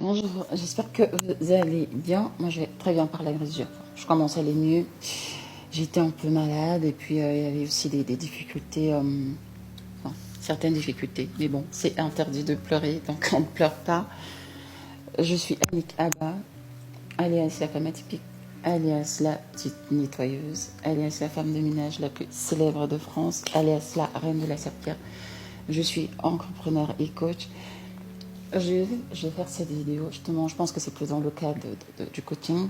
Bonjour, j'espère que vous allez bien. Moi, je vais très bien par la grâce de Dieu. Je commence à aller mieux. J'étais un peu malade et puis il y avait aussi des difficultés, enfin, certaines difficultés. Mais bon, c'est interdit de pleurer, donc on ne pleure pas. Je suis Annick Abba, alias la femme atypique, alias la petite nettoyeuse, alias la femme de ménage la plus célèbre de France, alias la reine de la serpillère. Je suis entrepreneur et coach. Je vais faire cette vidéo, justement, je pense que c'est plus dans le cadre du coaching.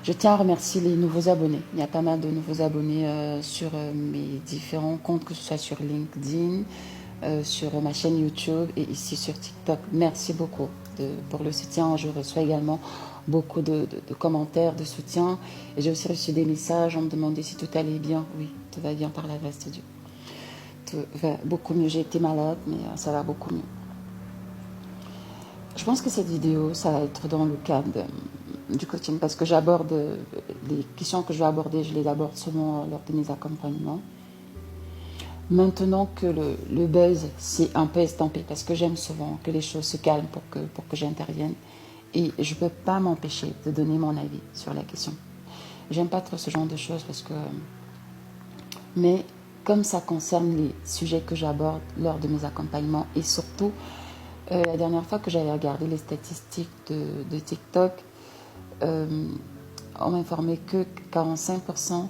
Je tiens à remercier les nouveaux abonnés. Il y a pas mal de nouveaux abonnés sur mes différents comptes, que ce soit sur LinkedIn, sur ma chaîne YouTube et ici sur TikTok. Merci beaucoup pour le soutien. Je reçois également beaucoup de commentaires, de soutien. Et j'ai aussi reçu des messages. On me demandait si tout allait bien. Oui, tout va bien par la grâce de Dieu. Tout va beaucoup mieux. J'ai été malade, mais ça va beaucoup mieux. Je pense que cette vidéo, ça va être dans le cadre du coaching parce que j'aborde les questions que je vais aborder, je les aborde souvent lors de mes accompagnements. Maintenant que le buzz, c'est un peu estampé parce que j'aime souvent que les choses se calment pour que j'intervienne et je ne peux pas m'empêcher de donner mon avis sur la question. J'aime pas trop ce genre de choses parce que... Mais comme ça concerne les sujets que j'aborde lors de mes accompagnements et surtout... la dernière fois que j'avais regardé les statistiques de TikTok, on m'informait que 45%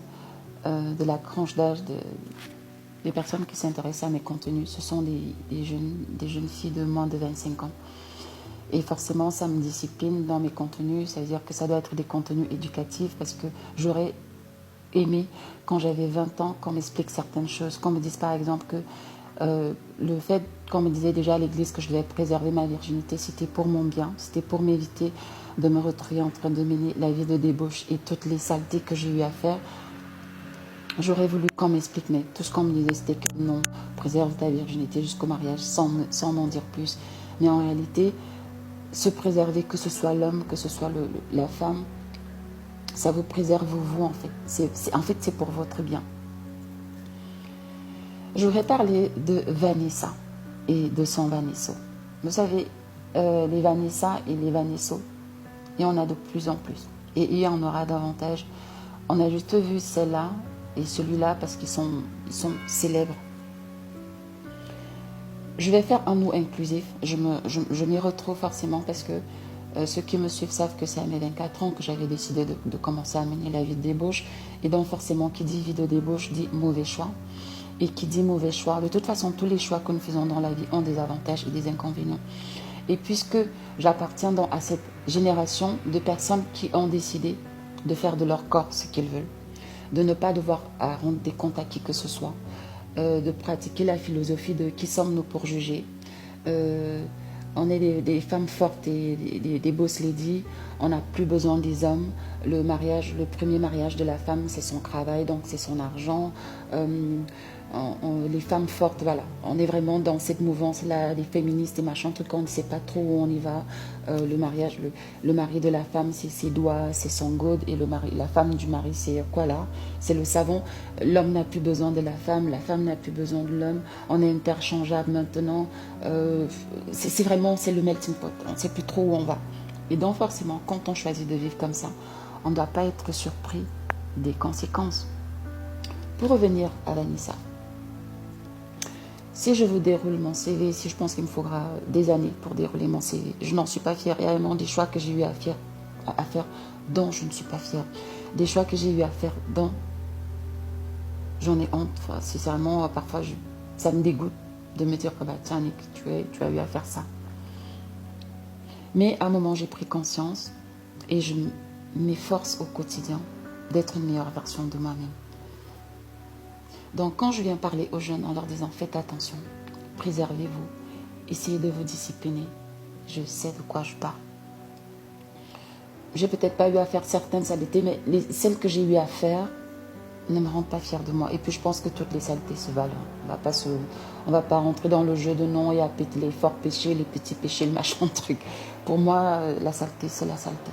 de la tranche d'âge des personnes qui s'intéressent à mes contenus, ce sont des jeunes filles de moins de 25 ans. Et forcément, ça me discipline dans mes contenus, ça veut dire que ça doit être des contenus éducatifs parce que j'aurais aimé, quand j'avais 20 ans, qu'on m'explique certaines choses, qu'on me dise par exemple que le fait qu'on me disait déjà à l'église que je devais préserver ma virginité, c'était pour mon bien, c'était pour m'éviter de me retrouver en train de mener la vie de débauche et toutes les saletés que j'ai eu à faire. J'aurais voulu qu'on m'explique, mais tout ce qu'on me disait c'était que non, préserve ta virginité jusqu'au mariage sans m'en dire plus. Mais en réalité, se préserver, que ce soit l'homme, que ce soit la femme, ça vous préserve vous en fait. En fait, c'est pour votre bien. Je voudrais parler de Vanessa et de son Vanesso. Vous savez, les Vanessa et les Vanesso, il y en a de plus en plus. Et il y en aura davantage. On a juste vu celle-là et celui-là parce qu'ils sont célèbres. Je vais faire un mot inclusif. Je m'y retrouve forcément parce que ceux qui me suivent savent que c'est à mes 24 ans que j'avais décidé de commencer à mener la vie de débauche. Et donc forcément, qui dit vie de débauche dit mauvais choix. Et qui dit mauvais choix, de toute façon, tous les choix que nous faisons dans la vie ont des avantages et des inconvénients. Et puisque j'appartiens à cette génération de personnes qui ont décidé de faire de leur corps ce qu'ils veulent, de ne pas devoir rendre des comptes à qui que ce soit, de pratiquer la philosophie de qui sommes-nous pour juger. On est des femmes fortes et des boss ladies. On n'a plus besoin des hommes. Le premier mariage de la femme, c'est son travail, donc c'est son argent. Les femmes fortes, voilà. On est vraiment dans cette mouvance-là, les féministes et machin, tout on ne sait pas trop où on y va. Le mariage, le mari de la femme, c'est ses doigts, c'est son gourde, et la femme du mari, c'est quoi là? C'est le savon. L'homme n'a plus besoin de la femme n'a plus besoin de l'homme. On est interchangeable maintenant. C'est vraiment, c'est le melting pot. On ne sait plus trop où on va. Et donc forcément, quand on choisit de vivre comme ça, on ne doit pas être surpris des conséquences. Pour revenir à Vanessa, si je vous déroule mon CV, si je pense qu'il me faudra des années pour dérouler mon CV, je n'en suis pas fière. Il y a vraiment des choix que j'ai eu à faire dont je ne suis pas fière. Des choix que j'ai eu à faire dont j'en ai honte. Enfin, sincèrement, parfois, ça me dégoûte de me dire que bah, tiens, Nick, tu as eu à faire ça. Mais à un moment, j'ai pris conscience et je m'efforce au quotidien d'être une meilleure version de moi-même. Donc quand je viens parler aux jeunes en leur disant faites attention, préservez-vous, essayez de vous discipliner, je sais de quoi je parle. J'ai peut-être pas eu à faire certaines saletés, mais celles que j'ai eu à faire ne me rendent pas fière de moi. Et puis je pense que toutes les saletés se valent. On va pas rentrer dans le jeu de non et à péter les forts péchés, les petits péchés, le machin truc. Pour moi, la saleté, c'est la saleté.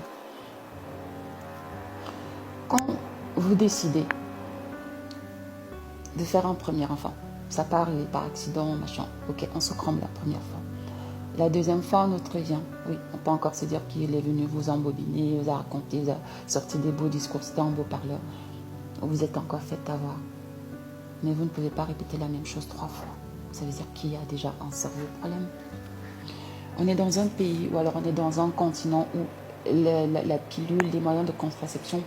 Quand vous décidez de faire un premier enfant, ça peut arriver par accident, machin, ok, on se crame la première fois. La deuxième fois, un autre vient. Oui, on peut encore se dire qu'il est venu vous embobiner, vous a raconté, vous a sorti des beaux discours, c'était un beau parleur. Vous êtes encore fait avoir. Mais vous ne pouvez pas répéter la même chose 3 fois. Ça veut dire qu'il y a déjà un sérieux problème. On est dans un pays, ou alors on est dans un continent où la pilule, les moyens de contraception,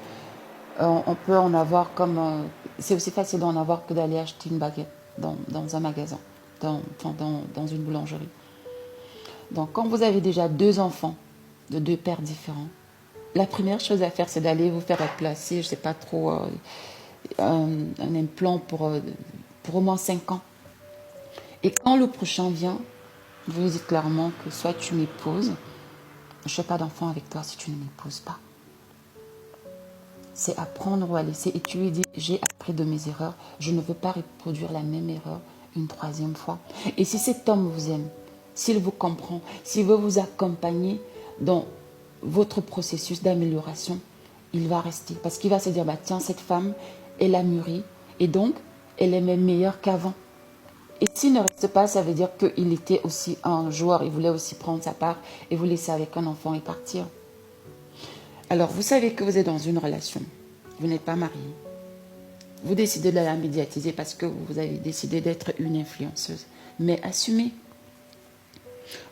on peut en avoir comme... c'est aussi facile d'en avoir que d'aller acheter une baguette dans un magasin, dans une boulangerie. Donc, quand vous avez déjà 2 enfants de 2 pères différents, la première chose à faire, c'est d'aller vous faire placer, je ne sais pas trop, un implant pour au moins 5 ans. Et quand le prochain vient, vous lui dites clairement que soit tu m'épouses, je ne fais pas d'enfant avec toi si tu ne m'épouses pas. C'est à prendre ou à laisser. Et tu lui dis, j'ai appris de mes erreurs, je ne veux pas reproduire la même erreur une 3e fois. Et si cet homme vous aime, s'il vous comprend, s'il veut vous accompagner dans votre processus d'amélioration, il va rester. Parce qu'il va se dire, bah, tiens, cette femme, elle a mûri et donc, elle est même meilleure qu'avant. Et s'il ne reste pas, ça veut dire qu'il était aussi un joueur, il voulait aussi prendre sa part et vous laisser avec un enfant et partir. Alors, vous savez que vous êtes dans une relation, vous n'êtes pas marié. Vous décidez de la médiatiser parce que vous avez décidé d'être une influenceuse. Mais assumez.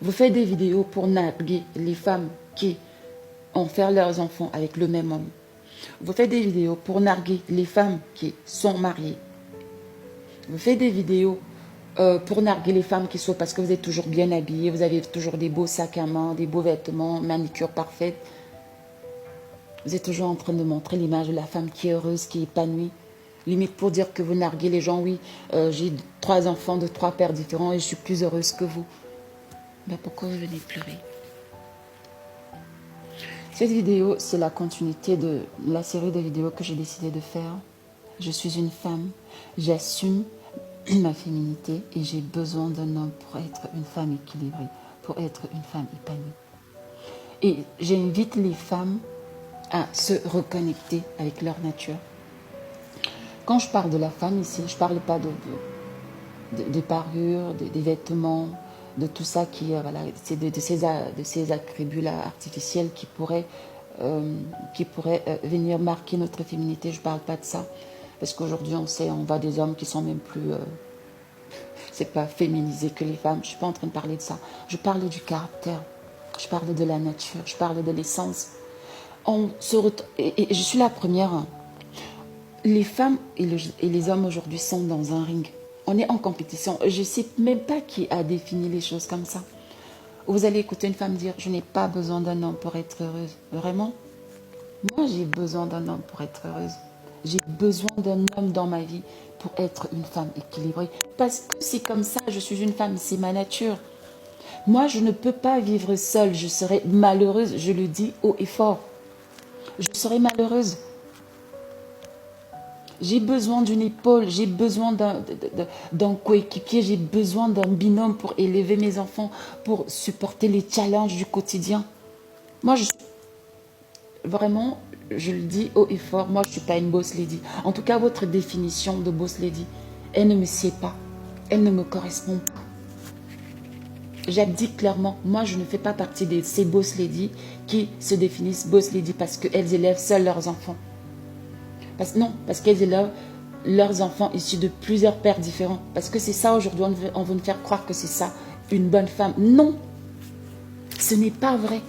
Vous faites des vidéos pour narguer les femmes qui ont fait leurs enfants avec le même homme. Vous faites des vidéos pour narguer les femmes qui sont mariées. Vous faites des vidéos pour narguer les femmes qui sont parce que vous êtes toujours bien habillées, vous avez toujours des beaux sacs à main, des beaux vêtements, manicure parfaite. Vous êtes toujours en train de montrer l'image de la femme qui est heureuse, qui est épanouie. Limite pour dire que vous narguez les gens, oui, j'ai 3 enfants de 3 pères différents et je suis plus heureuse que vous. Ben pourquoi vous venez pleurer? Cette vidéo, c'est la continuité de la série de vidéos que j'ai décidé de faire. Je suis une femme, j'assume ma féminité et j'ai besoin d'un homme pour être une femme équilibrée, pour être une femme épanouie. Et j'invite les femmes à se reconnecter avec leur nature. Quand je parle de la femme ici, je ne parle pas de parures, des vêtements, de tout ça qui, voilà, c'est de ces attributs-là artificiels qui pourraient venir marquer notre féminité. Je ne parle pas de ça. Parce qu'aujourd'hui, on voit des hommes qui sont même plus... c'est pas féminisé que les femmes. Je ne suis pas en train de parler de ça. Je parle du caractère. Je parle de la nature. Je parle de l'essence. Et je suis la première. Les femmes et les hommes aujourd'hui sont dans un ring. On est en compétition. Je ne sais même pas qui a défini les choses comme ça. Vous allez écouter une femme dire « Je n'ai pas besoin d'un homme pour être heureuse ». Vraiment? Moi, j'ai besoin d'un homme pour être heureuse. J'ai besoin d'un homme dans ma vie pour être une femme équilibrée. Parce que c'est comme ça, je suis une femme, c'est ma nature. Moi, je ne peux pas vivre seule. Je serais malheureuse, je le dis haut et fort. Je serais malheureuse. J'ai besoin d'une épaule, j'ai besoin d'un coéquipier, j'ai besoin d'un binôme pour élever mes enfants, pour supporter les challenges du quotidien. Moi, vraiment, je le dis haut et fort, moi, je ne suis pas une boss lady. En tout cas, votre définition de boss lady, elle ne me sied pas. Elle ne me correspond pas. J'abdique clairement, moi, je ne fais pas partie de ces boss lady qui se définissent boss lady parce qu'elles élèvent seules leurs enfants. Parce qu'elles élèvent leurs enfants issus de plusieurs pères différents. Parce que c'est ça aujourd'hui, on veut nous faire croire que c'est ça, une bonne femme. Non, ce n'est pas vrai.